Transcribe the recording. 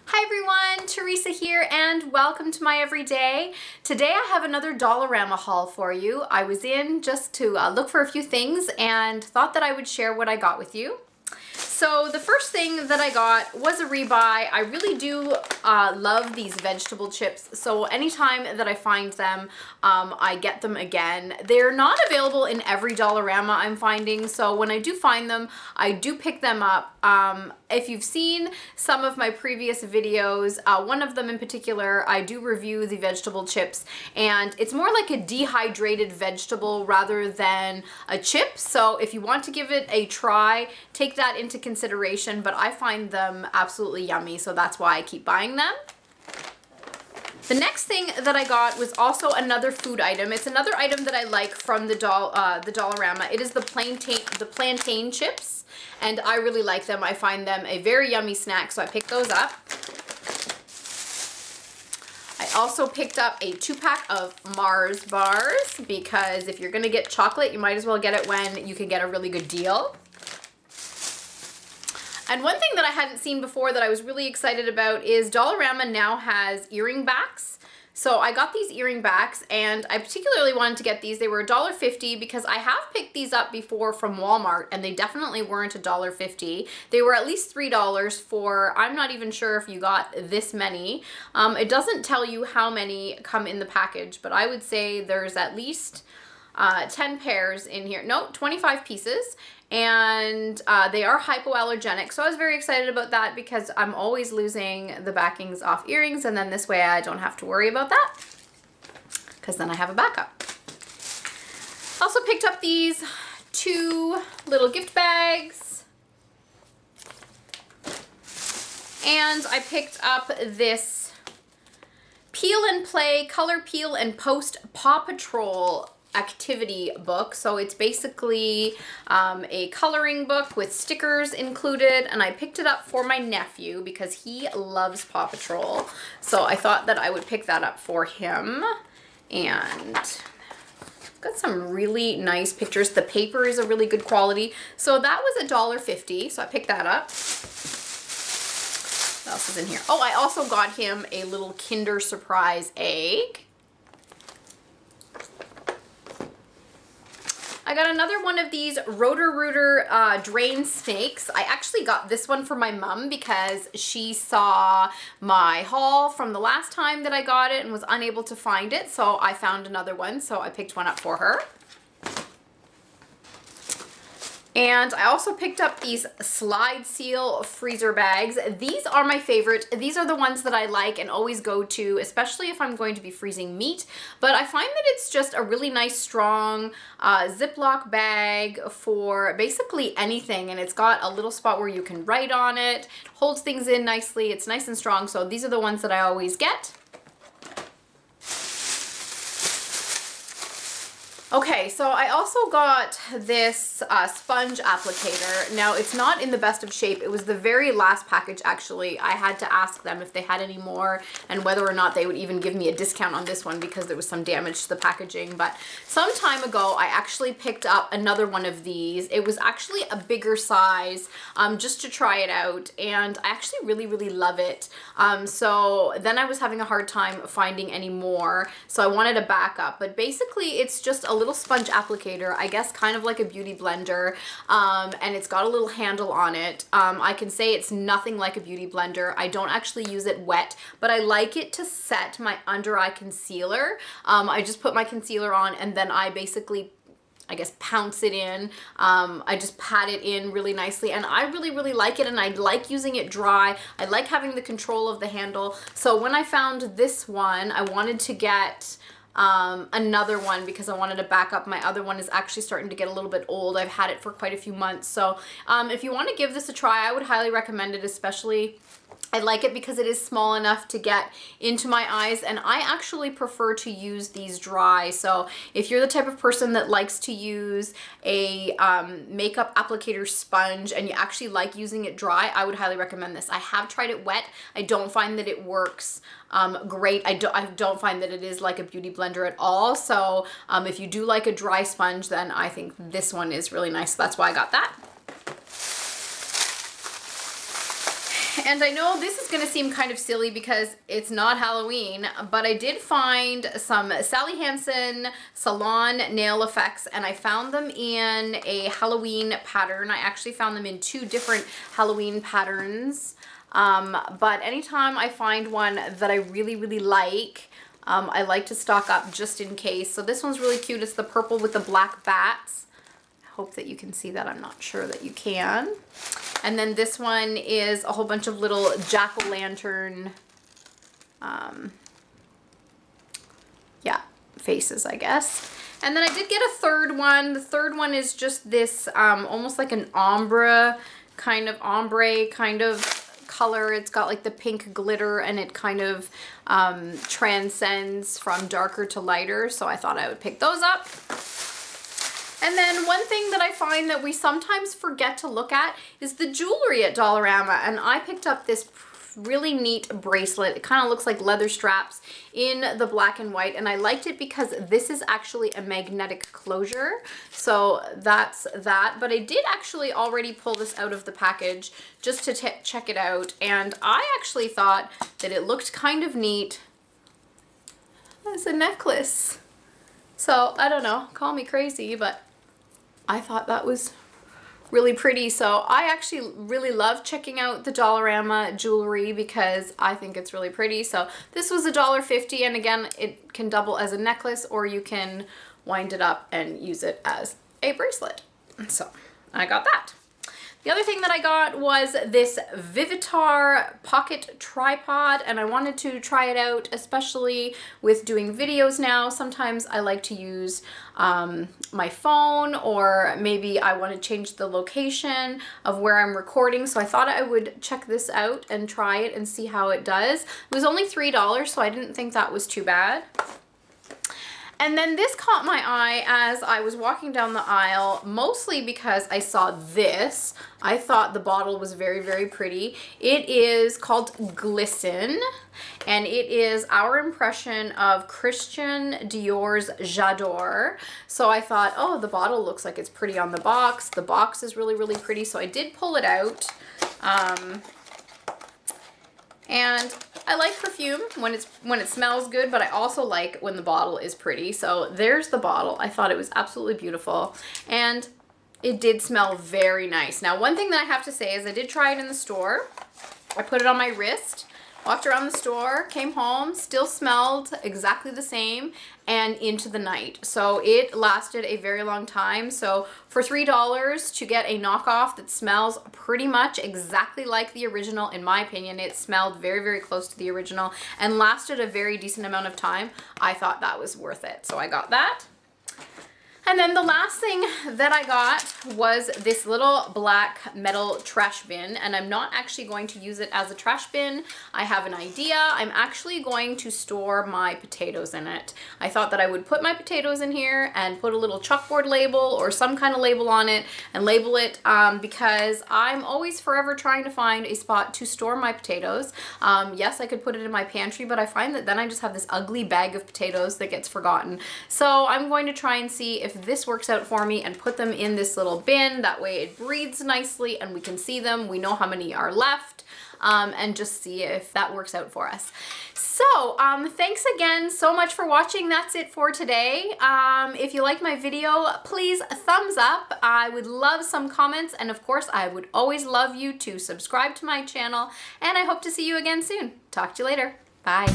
Hi everyone, Teresa here and welcome to my everyday. Today I have another Dollarama haul for you. I was in just to look for a few things and thought that I would share what I got with you. So the first thing that I got was a rebuy. I really do love these vegetable chips. So anytime that I find them, I get them again. They're not available in every Dollarama I'm finding. So when I do find them, I do pick them up. If you've seen some of my previous videos, one of them in particular, I do review the vegetable chips, and it's more like a dehydrated vegetable rather than a chip. So if you want to give it a try, take that into consideration, but I find them absolutely yummy, so that's why I keep buying them. The next thing that I got was also another food item. It's another item that I like from the Dollarama. It is the plantain chips, and I really like them. I find them a very yummy snack, so I picked those up. I also picked up a 2-pack of Mars bars because if you're gonna get chocolate, you might as well get it when you can get a really good deal. And one thing that I hadn't seen before that I was really excited about is Dollarama now has earring backs. So I got these earring backs and I particularly wanted to get these. They were $1.50 because I have picked these up before from Walmart and they definitely weren't $1.50. They were at least $3 for, I'm not even sure if you got this many. It doesn't tell you how many come in the package, but I would say there's at least 10 pairs in here. No, 25 pieces. And they are hypoallergenic, so I was very excited about that because I'm always losing the backings off earrings, and then this way I don't have to worry about that because then I have a backup. Also picked up these 2 little gift bags, and I picked up this Peel and Play Color Peel and Post Paw Patrol activity book. So it's basically a coloring book with stickers included, and I picked it up for my nephew because he loves Paw Patrol. So I thought that I would pick that up for him, and got some really nice pictures. The paper is a really good quality. So that was $1.50, so I picked that up. What else is in here? Oh, I also got him a little Kinder Surprise egg. I got another one of these Roto-Rooter drain snakes. I actually got this one for my mom because she saw my haul from the last time that I got it and was unable to find it, so I found another one, so I picked one up for her. And I also picked up these Slide Seal freezer bags. These are my favorite. These are the ones that I like and always go to, especially if I'm going to be freezing meat. But I find that it's just a really nice, strong Ziploc bag for basically anything. And it's got a little spot where you can write on it, holds things in nicely. It's nice and strong. So these are the ones that I always get. Okay, so I also got this sponge applicator. Now, it's not in the best of shape. It was the very last package, actually. I had to ask them if they had any more and whether or not they would even give me a discount on this one because there was some damage to the packaging. But some time ago, I actually picked up another one of these. It was actually a bigger size just to try it out, and I actually really, really love it. So then I was having a hard time finding any more, so I wanted a backup. But basically, it's just a little sponge applicator, I guess kind of like a beauty blender, and it's got a little handle on it. I can say it's nothing like a beauty blender. I don't actually use it wet, but I like it to set my under eye concealer. I just put my concealer on and then I basically, I guess, pounce it in. I just pat it in really nicely, and I really, really like it, and I like using it dry. I like having the control of the handle. So when I found this one, I wanted to get another one because I wanted to back up. My other one is actually starting to get a little bit old. I've had it for quite a few months. So if you want to give this a try, I would highly recommend it, especially I like it because it is small enough to get into my eyes, and I actually prefer to use these dry. So if you're the type of person that likes to use a makeup applicator sponge and you actually like using it dry, I would highly recommend this. I have tried it wet. I don't find that it works great. I don't find that it is like a beauty blender at all. So if you do like a dry sponge, then I think this one is really nice. So that's why I got that. And I know this is going to seem kind of silly because it's not Halloween, but I did find some Sally Hansen salon nail effects, and I found them in a Halloween pattern. I actually found them in 2 different Halloween patterns. But anytime I find one that I really, really like, I like to stock up just in case. So this one's really cute. It's the purple with the black bats. I hope that you can see that. I'm not sure that you can. And then this one is a whole bunch of little jack-o'-lantern, yeah, faces, I guess. And then I did get a third one. The third one is just this almost like an ombre kind of color. It's got like the pink glitter, and it kind of transcends from darker to lighter. So I thought I would pick those up. And then one thing that I find that we sometimes forget to look at is the jewelry at Dollarama. And I picked up this really neat bracelet. It kind of looks like leather straps in the black and white. And I liked it because this is actually a magnetic closure. So that's that. But I did actually already pull this out of the package just to check it out. And I actually thought that it looked kind of neat as a necklace. So I don't know, call me crazy, but I thought that was really pretty. So I actually really love checking out the Dollarama jewelry because I think it's really pretty. So this was $1.50, and again, it can double as a necklace, or you can wind it up and use it as a bracelet. So I got that. The other thing that I got was this Vivitar pocket tripod, and I wanted to try it out, especially with doing videos now. Sometimes I like to use my phone, or maybe I want to change the location of where I'm recording. So I thought I would check this out and try it and see how it does. It was only $3, so I didn't think that was too bad. And then this caught my eye as I was walking down the aisle, mostly because I saw this. I thought the bottle was very, very pretty. It is called Glisten, and it is our impression of Christian Dior's J'adore. So I thought, oh, the bottle looks like it's pretty on the box. The box is really, really pretty, so I did pull it out. And I like perfume when it smells good, but I also like when the bottle is pretty. So there's the bottle. I thought it was absolutely beautiful, and it did smell very nice. Now, one thing that I have to say is I did try it in the store. I put it on my wrist, walked around the store, came home, still smelled exactly the same, and into the night. So it lasted a very long time. So for $3 to get a knockoff that smells pretty much exactly like the original, in my opinion, it smelled very, very close to the original and lasted a very decent amount of time. I thought that was worth it. So I got that. And then the last thing that I got was this little black metal trash bin, and I'm not actually going to use it as a trash bin. I have an idea. I'm actually going to store my potatoes in it. I thought that I would put my potatoes in here and put a little chalkboard label or some kind of label on it and label it because I'm always forever trying to find a spot to store my potatoes. Yes, I could put it in my pantry, but I find that then I just have this ugly bag of potatoes that gets forgotten. So I'm going to try and see if this works out for me and put them in this little bin. That way it breathes nicely and we can see them. We know how many are left, and just see if that works out for us. So thanks again so much for watching. That's it for today. If you liked my video, please thumbs up. I would love some comments, and of course I would always love you to subscribe to my channel, and I hope to see you again soon. Talk to you later. Bye.